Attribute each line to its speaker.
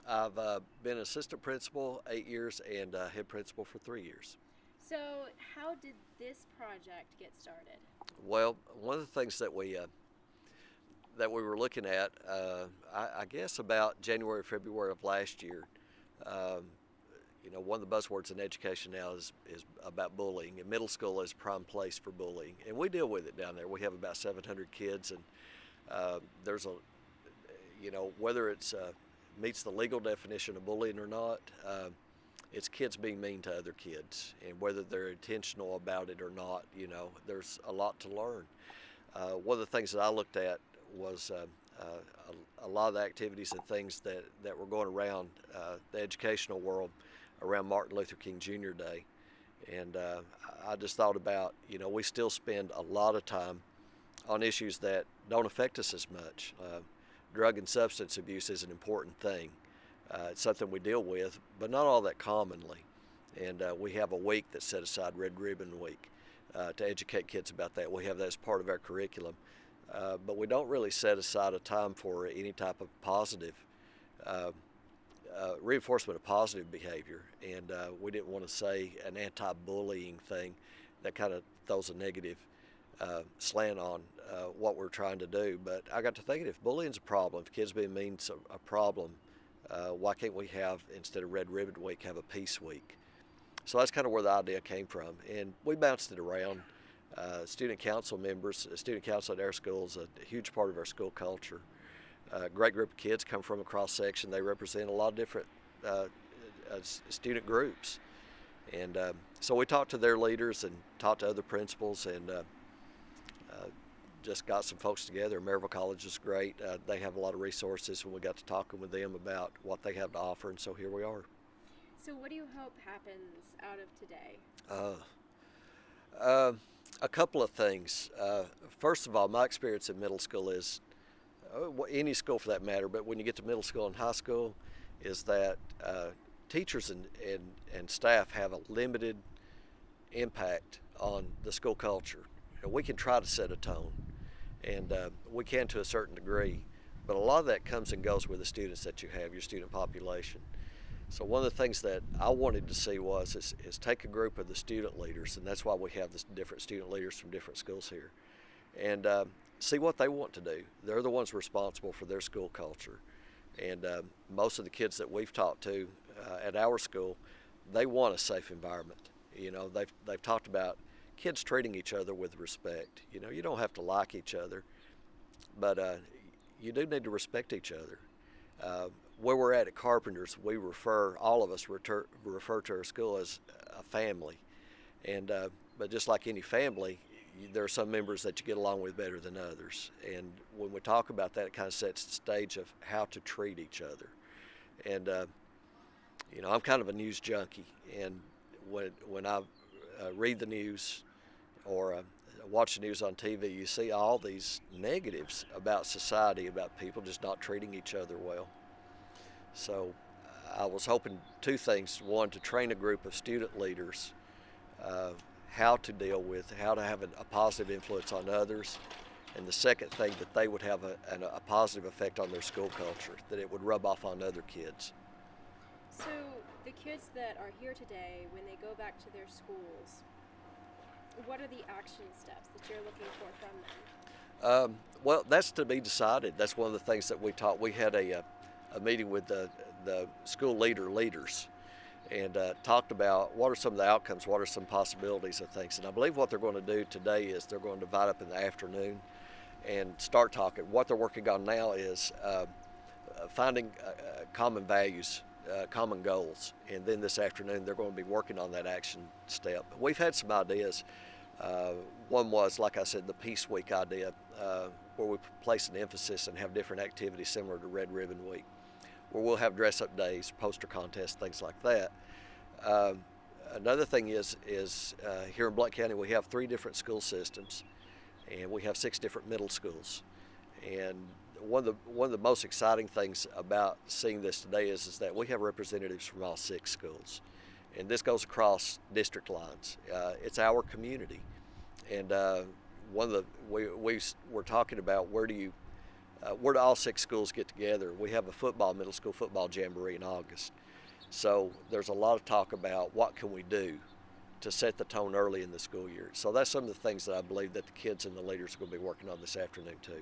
Speaker 1: I've been assistant principal 8 years and head principal for 3 years.
Speaker 2: So, how did this project get started?
Speaker 1: Well, one of the things that we were looking at, I guess about January, February of last year. Um, one of the buzzwords in education now is about bullying, and middle school is a prime place for bullying, and we deal with it down there. We have about 700 kids, and there's whether it's meets the legal definition of bullying or not, it's kids being mean to other kids, and whether they're intentional about it or not, there's a lot to learn. One of the things that I looked at was a lot of the activities and things that were going around the educational world around Martin Luther King Jr. Day. And I just thought about, we still spend a lot of time on issues that don't affect us as much. Drug and substance abuse is an important thing. It's something we deal with, but not all that commonly. And we have a week that's set aside, Red Ribbon Week, to educate kids about that. We have that as part of our curriculum. But we don't really set aside a time for any type of positive reinforcement of positive behavior. And we didn't want to say an anti-bullying thing that kind of throws a negative slant on what we're trying to do. But I got to thinking, if bullying's a problem, if kids being mean's a problem, why can't we have, instead of Red Ribbon Week, have a Peace Week? So that's kind of where the idea came from, and we bounced it around. Student council members, student council at our school is a huge part of our school culture. A great group of kids come from a cross section. They represent a lot of different student groups, and so we talked to their leaders and talked to other principals, and just got some folks together. Maryville College is great. They have a lot of resources, and we got to talking with them about what they have to offer, and so here we are.
Speaker 2: So, what do you hope happens out of today?
Speaker 1: A couple of things. First of all, my experience in middle school is, any school for that matter, but when you get to middle school and high school, is that teachers and staff have a limited impact on the school culture. We can try to set a tone, and we can to a certain degree, but a lot of that comes and goes with the students that you have, your student population. So one of the things that I wanted to see is take a group of the student leaders, and that's why we have the different student leaders from different schools here, and see what they want to do. They're the ones responsible for their school culture, and most of the kids that we've talked to at our school, they want a safe environment. They've talked about kids treating each other with respect. You don't have to like each other, but you do need to respect each other. Where we're at Carpenters, all of us refer to our school as a family, and but just like any family, there are some members that you get along with better than others, and when we talk about that, it kind of sets the stage of how to treat each other. And I'm kind of a news junkie, and when I read the news or watch the news on TV, you see all these negatives about society, about people just not treating each other well. So I was hoping two things. One, to train a group of student leaders how to deal with, how to have a positive influence on others. And the second thing, that they would have a positive effect on their school culture, that it would rub off on other kids.
Speaker 2: So, the kids that are here today, when they go back to their schools, what are the action steps that you're looking for from them?
Speaker 1: Well, that's to be decided. That's one of the things that we taught. We had a meeting with the school leaders, and talked about what are some of the outcomes, what are some possibilities of things. And I believe what they're going to do today is they're going to divide up in the afternoon and start talking. What they're working on now is finding common values, common goals, and then this afternoon they're going to be working on that action step. We've had some ideas. One was, like I said, the Peace Week idea, where we place an emphasis and have different activities similar to Red Ribbon Week, where we'll have dress-up days, poster contests, things like that. Another thing is here in Blount County, we have 3 different school systems, and we have 6 different middle schools. And one of the most exciting things about seeing this today is that we have representatives from all 6 schools, and this goes across district lines. It's our community, and one of the we were talking about, where do you where do all 6 schools get together? We have a middle school football jamboree in August. So there's a lot of talk about what can we do to set the tone early in the school year. So that's some of the things that I believe that the kids and the leaders are going to be working on this afternoon too.